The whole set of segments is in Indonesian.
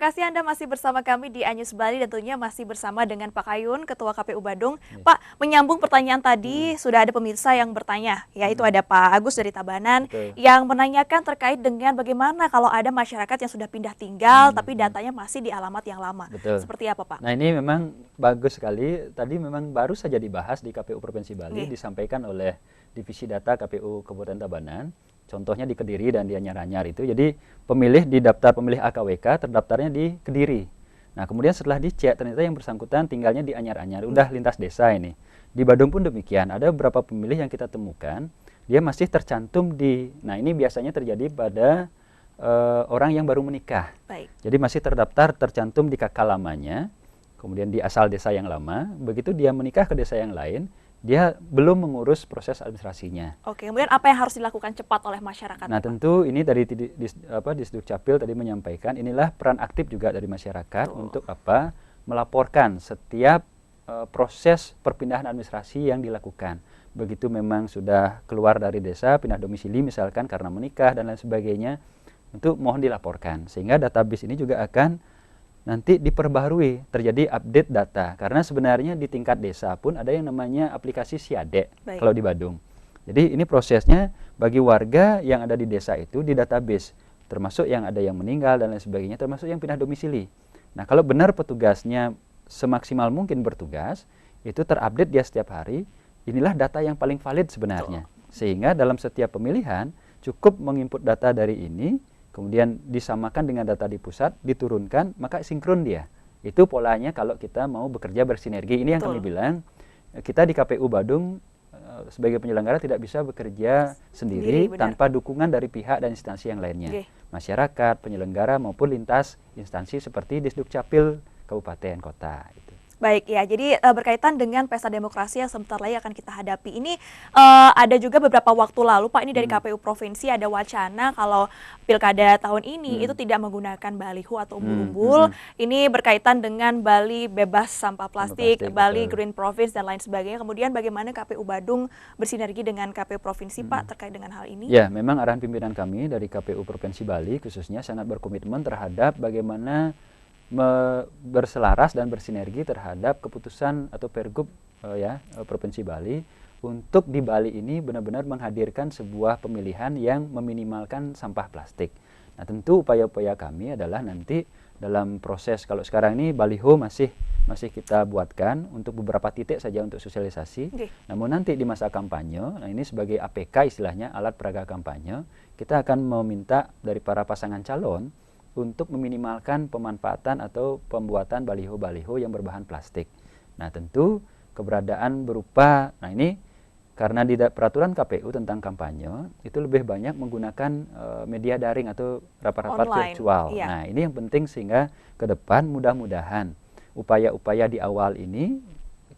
kasih Anda masih bersama kami di Anyus Bali dan tentunya masih bersama dengan Pak Kayun, Ketua KPU Badung. Pak, menyambung pertanyaan tadi, sudah ada pemirsa yang bertanya, yaitu ada Pak Agus dari Tabanan Betul. yang menanyakan terkait dengan bagaimana kalau ada masyarakat yang sudah pindah tinggal tapi datanya masih di alamat yang lama. Betul. Seperti apa, Pak? Nah, ini memang bagus sekali. Tadi memang baru saja dibahas di KPU Provinsi Bali, disampaikan oleh Divisi Data KPU Kabupaten Tabanan. Contohnya di Kediri dan di Anyar-Anyar itu. Jadi pemilih di daftar pemilih AKWK terdaftarnya di Kediri. Nah, kemudian setelah dicek ternyata yang bersangkutan tinggalnya di Anyar-Anyar, udah lintas desa ini. Di Badung pun demikian. Ada beberapa pemilih yang kita temukan dia masih tercantum di. Nah, ini biasanya terjadi pada orang yang baru menikah. Baik. Jadi masih terdaftar tercantum di KK lamanya, kemudian di asal desa yang lama. Begitu dia menikah ke desa yang lain, dia belum mengurus proses administrasinya. Oke, kemudian apa yang harus dilakukan cepat oleh masyarakat? Nah, tentu ini dari Disduk Capil tadi menyampaikan, inilah peran aktif juga dari masyarakat untuk apa? Melaporkan setiap proses perpindahan administrasi yang dilakukan. Begitu memang sudah keluar dari desa, pindah domisili misalkan karena menikah dan lain sebagainya, untuk mohon dilaporkan. Sehingga database ini juga akan nanti diperbaharui, terjadi update data. Karena sebenarnya di tingkat desa pun ada yang namanya aplikasi Siade kalau di Badung. Jadi ini prosesnya bagi warga yang ada di desa itu di database, termasuk yang ada yang meninggal dan lain sebagainya, termasuk yang pindah domisili. Nah, kalau benar petugasnya semaksimal mungkin bertugas, itu terupdate dia setiap hari, inilah data yang paling valid sebenarnya. Sehingga dalam setiap pemilihan cukup menginput data dari ini, kemudian disamakan dengan data di pusat, diturunkan, maka sinkron dia. Itu polanya kalau kita mau bekerja bersinergi. Ini yang kami bilang, kita di KPU Badung sebagai penyelenggara tidak bisa bekerja sendiri tanpa dukungan dari pihak dan instansi yang lainnya. Masyarakat, penyelenggara maupun lintas instansi seperti Disduk Capil Kabupaten Kota. Baik ya, jadi berkaitan dengan pesta demokrasi yang sebentar lagi akan kita hadapi ini, ada juga beberapa waktu lalu Pak, ini dari KPU Provinsi ada wacana kalau pilkada tahun ini itu tidak menggunakan baliho atau umbul-umbul, ini berkaitan dengan Bali bebas sampah plastik, Bali Green Province dan lain sebagainya. Kemudian bagaimana KPU Badung bersinergi dengan KPU Provinsi Pak terkait dengan hal ini? Ya, memang arahan pimpinan kami dari KPU Provinsi Bali khususnya sangat berkomitmen terhadap bagaimana berselaras dan bersinergi terhadap keputusan atau Pergub Provinsi Bali untuk di Bali ini benar-benar menghadirkan sebuah pemilihan yang meminimalkan sampah plastik. Nah, tentu upaya-upaya kami adalah nanti dalam proses, kalau sekarang ini baliho masih kita buatkan untuk beberapa titik saja untuk sosialisasi. Namun nanti di masa kampanye, nah ini sebagai APK istilahnya, alat peraga kampanye, kita akan meminta dari para pasangan calon untuk meminimalkan pemanfaatan atau pembuatan baliho-baliho yang berbahan plastik. Nah, tentu keberadaan berupa, nah ini karena di peraturan KPU tentang kampanye itu lebih banyak menggunakan media daring atau rapat-rapat virtual. Nah, ini yang penting sehingga ke depan mudah-mudahan upaya-upaya di awal ini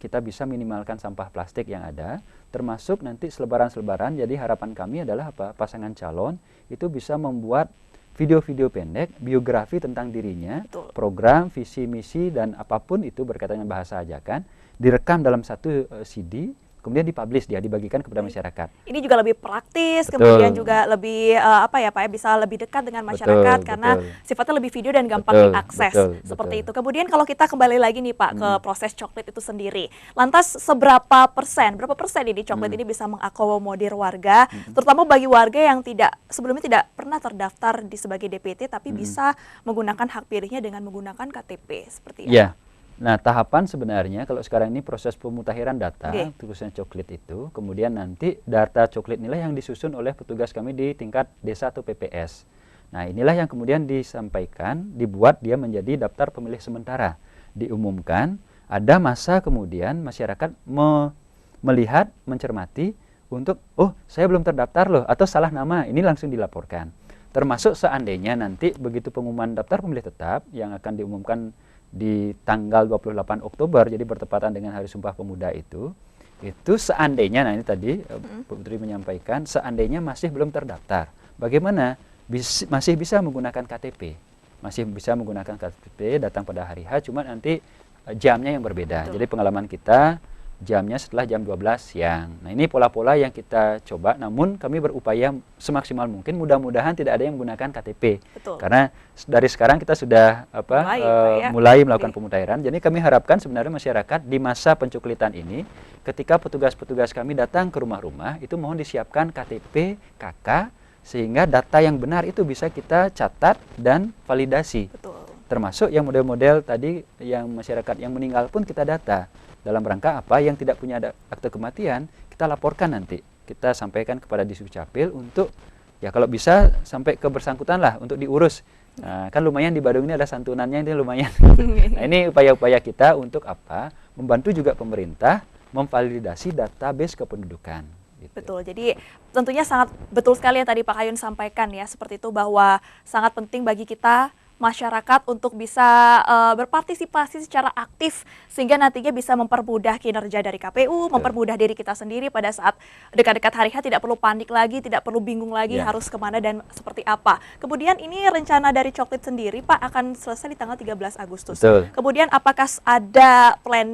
kita bisa minimalkan sampah plastik yang ada, termasuk nanti selebaran-selebaran. Jadi harapan kami adalah apa? Pasangan calon itu bisa membuat video-video pendek, biografi tentang dirinya, program, visi, misi, dan apapun itu berkaitan dengan bahasa ajakan, direkam dalam satu CD, kemudian dipublish dia, dibagikan kepada masyarakat. Ini juga lebih praktis, kemudian juga lebih bisa lebih dekat dengan masyarakat karena sifatnya lebih video dan gampang diakses. Seperti itu. Kemudian kalau kita kembali lagi nih Pak ke proses coklit itu sendiri. Lantas berapa persen ini coklit ini bisa mengakomodir warga, terutama bagi warga yang sebelumnya tidak pernah terdaftar sebagai DPT tapi bisa menggunakan hak pilihnya dengan menggunakan KTP seperti itu. Nah, tahapan sebenarnya kalau sekarang ini proses pemutakhiran data, khususnya coklit itu, kemudian nanti data coklit inilah yang disusun oleh petugas kami di tingkat desa atau PPS. Nah, inilah yang kemudian disampaikan, dibuat dia menjadi daftar pemilih sementara. Diumumkan, ada masa kemudian masyarakat melihat, mencermati untuk, oh saya belum terdaftar loh, atau salah nama, ini langsung dilaporkan. Termasuk seandainya nanti begitu pengumuman daftar pemilih tetap yang akan diumumkan di tanggal 28 Oktober, jadi bertepatan dengan Hari Sumpah Pemuda itu seandainya, nah ini tadi Putri menyampaikan, seandainya masih belum terdaftar, bagaimana? Masih bisa menggunakan KTP, datang pada hari H, cuma nanti jamnya yang berbeda. Jadi pengalaman kita jamnya setelah jam 12 siang. Nah, ini pola-pola yang kita coba, namun kami berupaya semaksimal mungkin, mudah-mudahan tidak ada yang menggunakan KTP. Betul. Karena dari sekarang kita sudah mulai melakukan pemutahiran. Jadi kami harapkan sebenarnya masyarakat di masa pencuklitan ini, ketika petugas-petugas kami datang ke rumah-rumah, itu mohon disiapkan KTP, KK, sehingga data yang benar itu bisa kita catat dan validasi. Betul. Termasuk yang model-model tadi yang masyarakat yang meninggal pun kita data. Dalam rangka apa, yang tidak punya akte kematian, kita laporkan nanti. Kita sampaikan kepada Disdukcapil untuk, ya kalau bisa sampai ke bersangkutan lah untuk diurus. Nah, kan lumayan di Badung ini ada santunannya, ini lumayan. Nah, ini upaya-upaya kita untuk apa? Membantu juga pemerintah memvalidasi database kependudukan. Gitu. Betul, jadi tentunya sangat betul sekali yang tadi Pak Kayun sampaikan ya, seperti itu bahwa sangat penting bagi kita masyarakat untuk bisa berpartisipasi secara aktif sehingga nantinya bisa mempermudah kinerja dari KPU, mempermudah diri kita sendiri pada saat dekat-dekat hari H, tidak perlu panik lagi, tidak perlu bingung lagi harus kemana dan seperti apa. Kemudian ini rencana dari Coklit sendiri Pak akan selesai di tanggal 13 Agustus. Betul. Kemudian apakah ada plan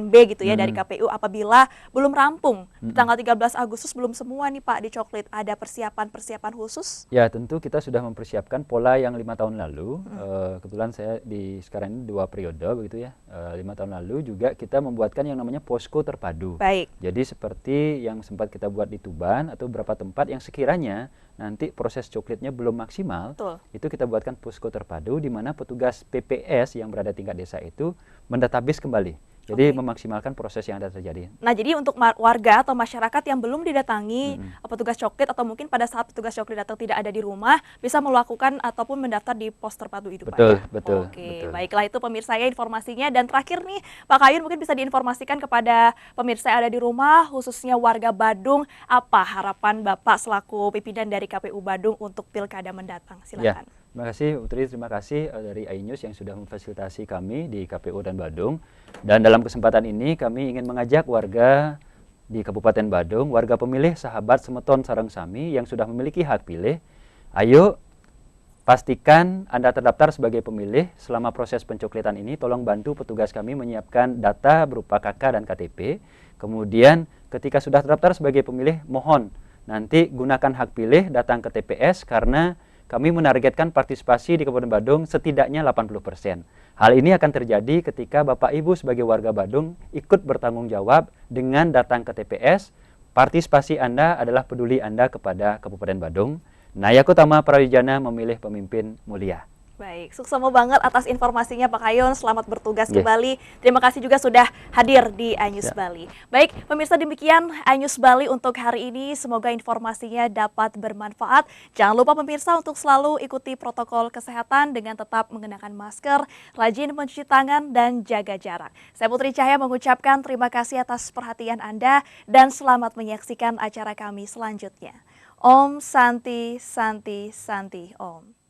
B gitu ya dari KPU apabila belum rampung di tanggal 13 Agustus, belum semua nih Pak di Coklit, ada persiapan-persiapan khusus? Ya, tentu kita sudah mempersiapkan pola yang 5 tahun lalu. Kebetulan saya sekarang ini 2 periode begitu ya. 5 tahun lalu juga kita membuatkan yang namanya posko terpadu. Baik. Jadi seperti yang sempat kita buat di Tuban atau beberapa tempat yang sekiranya nanti proses coklitnya belum maksimal, itu kita buatkan posko terpadu di mana petugas PPS yang berada tingkat desa itu mendatabase kembali. Jadi memaksimalkan proses yang ada terjadi. Nah, jadi untuk warga atau masyarakat yang belum didatangi petugas coklit atau mungkin pada saat petugas coklit datang tidak ada di rumah, bisa melakukan ataupun mendaftar di pos terpadu itu Pak ya? Betul. Oke, baiklah itu pemirsa ya informasinya. Dan terakhir nih Pak Kayun mungkin bisa diinformasikan kepada pemirsa yang ada di rumah, khususnya warga Badung, apa harapan Bapak selaku pimpinan dari KPU Badung untuk pilkada mendatang? Silakan. Ya. Terima kasih Putri, terima kasih dari iNews yang sudah memfasilitasi kami di KPU dan Badung. Dan dalam kesempatan ini kami ingin mengajak warga di Kabupaten Badung, warga pemilih sahabat Semeton Sarangsami yang sudah memiliki hak pilih, ayo pastikan Anda terdaftar sebagai pemilih. Selama proses pencoklitan ini, tolong bantu petugas kami menyiapkan data berupa KK dan KTP. Kemudian ketika sudah terdaftar sebagai pemilih, mohon nanti gunakan hak pilih, datang ke TPS karena kami menargetkan partisipasi di Kabupaten Badung setidaknya 80%. Hal ini akan terjadi ketika Bapak Ibu sebagai warga Badung ikut bertanggung jawab dengan datang ke TPS. Partisipasi Anda adalah peduli Anda kepada Kabupaten Badung. Naya Kutama Prawijana memilih pemimpin mulia. Baik, suksema banget atas informasinya Pak Kayun, selamat bertugas kembali. Terima kasih juga sudah hadir di iNews Bali. Baik, pemirsa demikian iNews Bali untuk hari ini, semoga informasinya dapat bermanfaat. Jangan lupa pemirsa untuk selalu ikuti protokol kesehatan dengan tetap mengenakan masker, rajin mencuci tangan, dan jaga jarak. Saya Putri Cahya mengucapkan terima kasih atas perhatian Anda dan selamat menyaksikan acara kami selanjutnya. Om Santi Santi Santi Om.